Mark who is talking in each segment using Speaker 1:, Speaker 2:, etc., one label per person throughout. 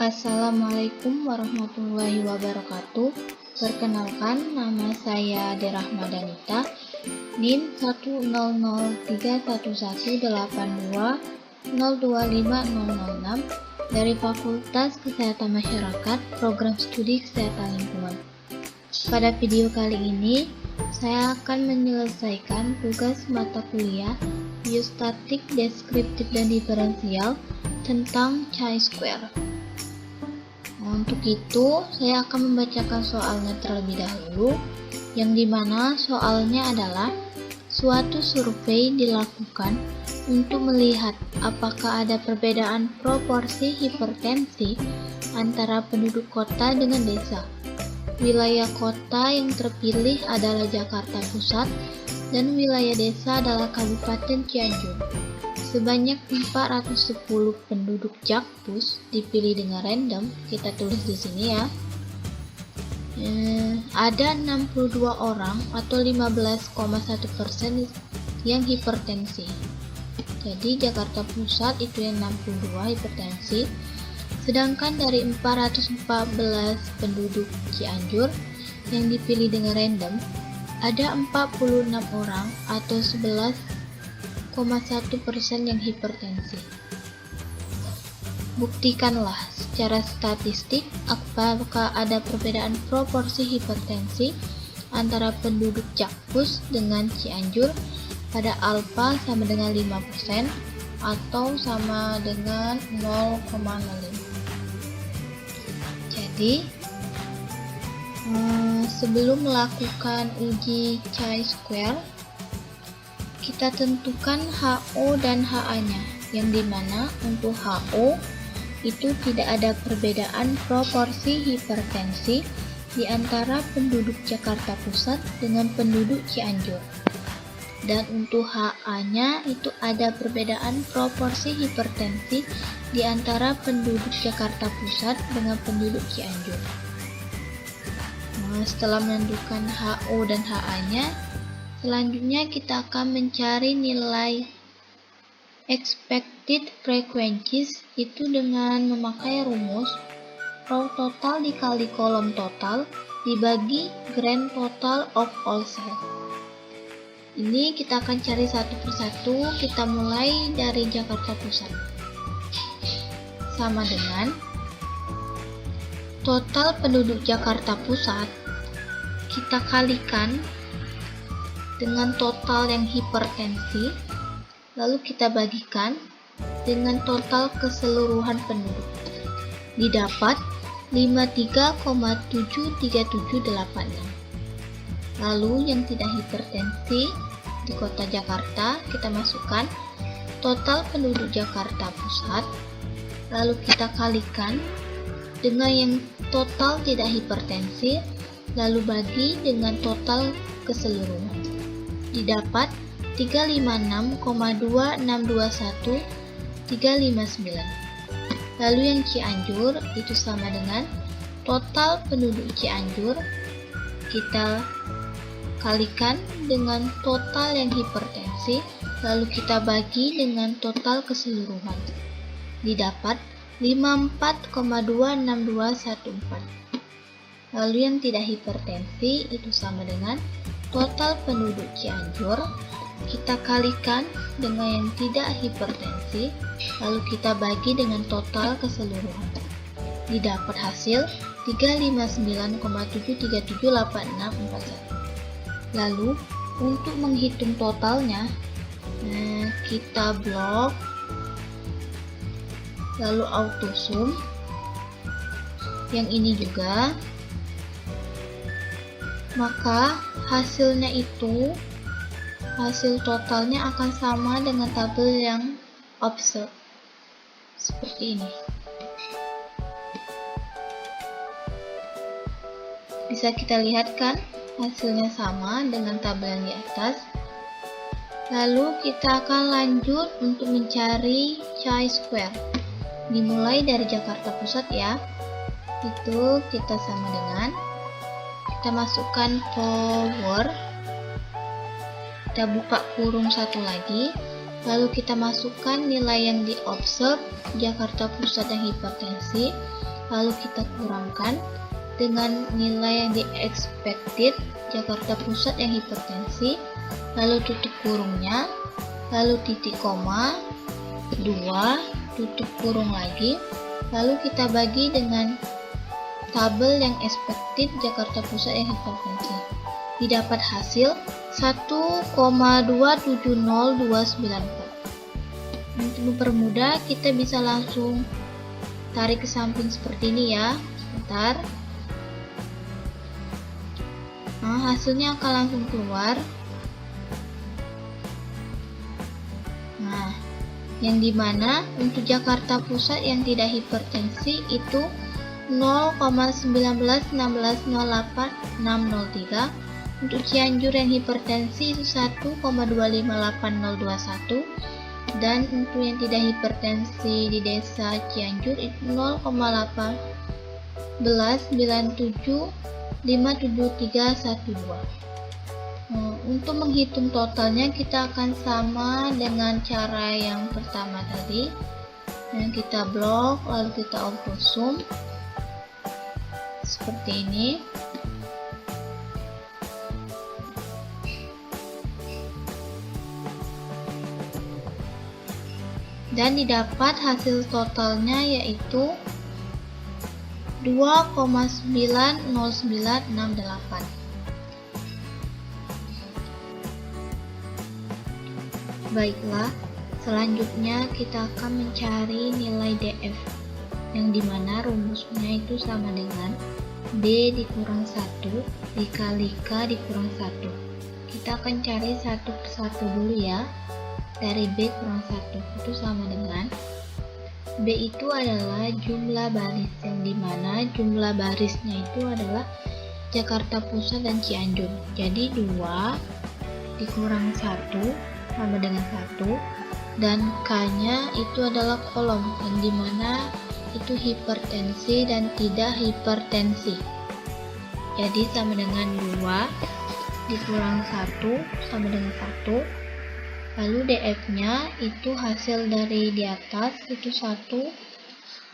Speaker 1: Assalamualaikum warahmatullahi wabarakatuh. Perkenalkan, nama saya Ade Rahmadanita, NIM 1003118202506 dari Fakultas Kesehatan Masyarakat, Program Studi Kesehatan Lingkungan. Pada video kali ini, saya akan menyelesaikan tugas mata kuliah Biostatik, Deskriptif, dan Diferensial tentang chi-square. Untuk itu, saya akan membacakan soalnya terlebih dahulu, yang dimana soalnya adalah suatu survei dilakukan untuk melihat apakah ada perbedaan proporsi hipertensi antara penduduk kota dengan desa. Wilayah kota yang terpilih adalah Jakarta Pusat dan wilayah desa adalah Kabupaten Cianjur. Sebanyak 410 penduduk Jakpus dipilih dengan random, kita tulis di sini ya. Ada 62 orang atau 15,1% yang hipertensi. Jadi Jakarta Pusat itu yang 62 hipertensi. Sedangkan dari 414 penduduk Cianjur yang dipilih dengan random, ada 46 orang atau 11,1% yang hipertensi. Buktikanlah secara statistik apakah ada perbedaan proporsi hipertensi antara penduduk Jakpus dengan Cianjur pada alfa sama dengan 5% atau sama dengan 0,05. Jadi, sebelum melakukan uji chi-square, kita tentukan HO dan HA-nya, yang dimana untuk HO itu tidak ada perbedaan proporsi hipertensi di antara penduduk Jakarta Pusat dengan penduduk Cianjur. Dan untuk HA-nya itu ada perbedaan proporsi hipertensi di antara penduduk Jakarta Pusat dengan penduduk Cianjur. Nah, setelah menentukan HO dan HA-nya, selanjutnya kita akan mencari nilai expected frequencies itu dengan memakai rumus row total dikali kolom total dibagi grand total of all cells. Ini kita akan cari satu persatu, kita mulai dari Jakarta Pusat. Sama dengan total penduduk Jakarta Pusat kita kalikan dengan total yang hipertensi, lalu kita bagikan dengan total keseluruhan penduduk. Didapat 53,73786. Lalu yang tidak hipertensi di kota Jakarta kita masukkan total penduduk Jakarta Pusat, lalu kita kalikan dengan yang total tidak hipertensi, lalu bagi dengan total keseluruhan. Didapat 356,2621,359. Lalu yang Cianjur itu sama dengan total penduduk Cianjur kita kalikan dengan total yang hipertensi, lalu kita bagi dengan total keseluruhan. Didapat 54,26214. Lalu yang tidak hipertensi itu sama dengan total penduduk Cianjur kita kalikan dengan yang tidak hipertensi, lalu kita bagi dengan total keseluruhan. Didapat hasil 359,7378641. Lalu untuk menghitung totalnya, kita blok, lalu auto sum. Yang ini juga, maka hasilnya itu hasil totalnya akan sama dengan tabel yang observe seperti ini. Bisa kita lihat kan hasilnya sama dengan tabel yang di atas. Lalu kita akan lanjut untuk mencari chi-square. Dimulai dari Jakarta Pusat ya. Itu kita sama dengan, kita masukkan power, kita buka kurung satu lagi, Lalu kita masukkan nilai yang diobserv Jakarta Pusat yang hipertensi, lalu kita kurangkan dengan nilai yang di-expected Jakarta Pusat yang hipertensi, lalu tutup kurungnya, lalu titik koma, 2, tutup kurung lagi, lalu kita bagi dengan tabel yang expected Jakarta Pusat yang hipertensi. Didapat hasil 1,270294. Untuk mempermudah, kita bisa langsung tarik ke samping seperti ini ya. Sebentar. Nah, hasilnya akan langsung keluar. Nah, yang dimana untuk Jakarta Pusat yang tidak hipertensi itu 0,191608603. Untuk Cianjur yang hipertensi itu 1,258021, dan untuk yang tidak hipertensi di desa Cianjur itu 0,1897571312. Untuk menghitung totalnya kita akan sama dengan cara yang pertama tadi. Dan kita blok, lalu kita auto zoom seperti ini. Dan didapat hasil totalnya yaitu 2,90968. Baiklah, selanjutnya kita akan mencari nilai DF, yang dimana rumusnya itu sama dengan B dikurang 1 dikali K dikurang 1. Kita akan cari satu persatu dulu ya. Dari B kurang 1 itu sama dengan B itu adalah jumlah baris, yang dimana jumlah barisnya itu adalah Jakarta Pusat dan Cianjur. Jadi 2 dikurang 1 sama dengan 1, dan K nya itu adalah kolom, yang dimana itu hipertensi dan tidak hipertensi. Jadi sama dengan 2 dikurang 1 sama dengan 1. Lalu DF-nya itu hasil dari di atas itu 1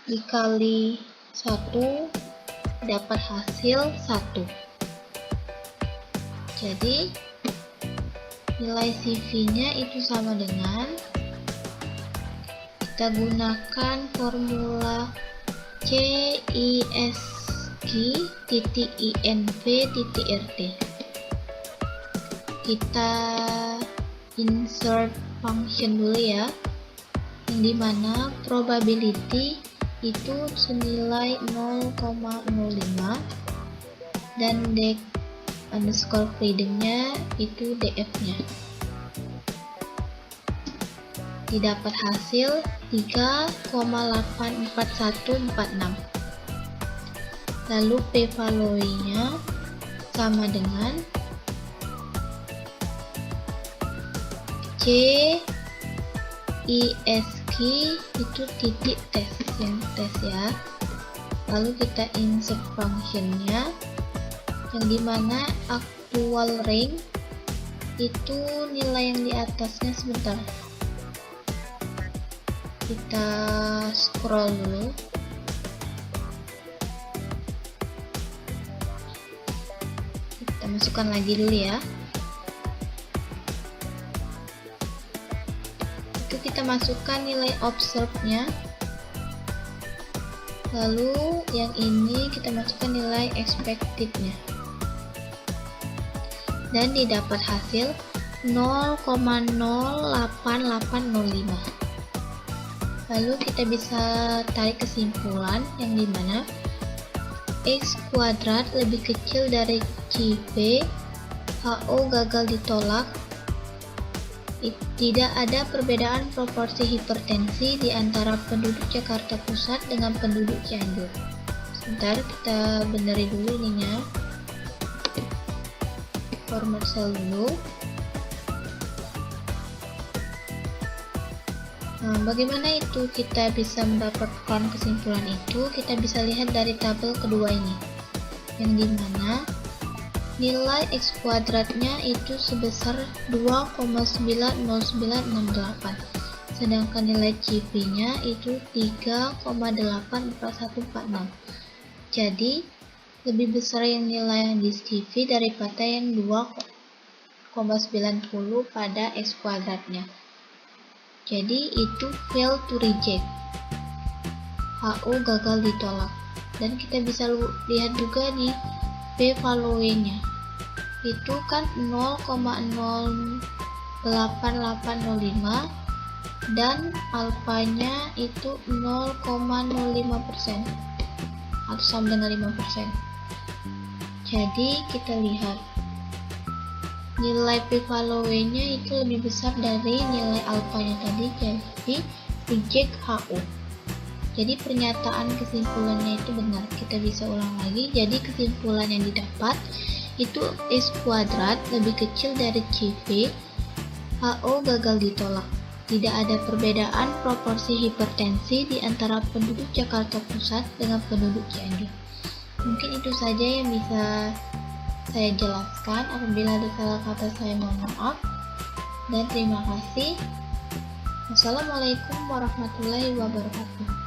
Speaker 1: dikali 1 dapat hasil 1. Jadi nilai CV-nya itu sama dengan, kita gunakan formula CISQ.INV.RT. Kita insert function dulu ya, yang dimana probability itu senilai 0,05 dan dek underscore freedom-nya itu DF-nya. Didapat hasil 3,84146. Lalu p-value-nya sama dengan CISQ itu titik tes, yang tes ya. Lalu kita insert functionnya, yang dimana actual rank itu nilai yang di atasnya. Sebentar, kita scroll dulu. Kita masukkan lagi dulu ya. Kita masukkan nilai observe-nya, lalu yang ini kita masukkan nilai expected-nya, dan didapat hasil 0,08805. Lalu kita bisa tarik kesimpulan, yang dimana X kuadrat lebih kecil dari CP, HO gagal ditolak. Tidak ada perbedaan proporsi hipertensi di antara penduduk Jakarta Pusat dengan penduduk Cianjur. Sebentar, kita benerin dulu ininya. Format cell dulu. Nah, bagaimana itu kita bisa mendapatkan kesimpulan itu? Kita bisa lihat dari tabel kedua ini, yang dimana nilai X kuadratnya itu sebesar 2,90968, sedangkan nilai CV-nya itu 3,84146. Jadi lebih besar yang nilai yang di CV daripada yang 2,90 pada X kuadratnya. Jadi itu fail to reject, HO gagal ditolak. Dan kita bisa lihat juga di p-value-nya itu kan 0,08805 dan alfanya itu 0,05% atau sama dengan 5%. Jadi kita lihat nilai p-value-nya itu lebih besar dari nilai alfanya tadi, jadi reject HO. Jadi pernyataan kesimpulannya itu benar. Kita bisa ulang lagi. Jadi kesimpulan yang didapat itu X kuadrat lebih kecil dari CV, HO gagal ditolak. Tidak ada perbedaan proporsi hipertensi di antara penduduk Jakarta Pusat dengan penduduk Cianjur. Mungkin itu saja yang bisa saya jelaskan. Apabila ada salah kata saya mohon maaf. Dan terima kasih. Wassalamualaikum warahmatullahi wabarakatuh.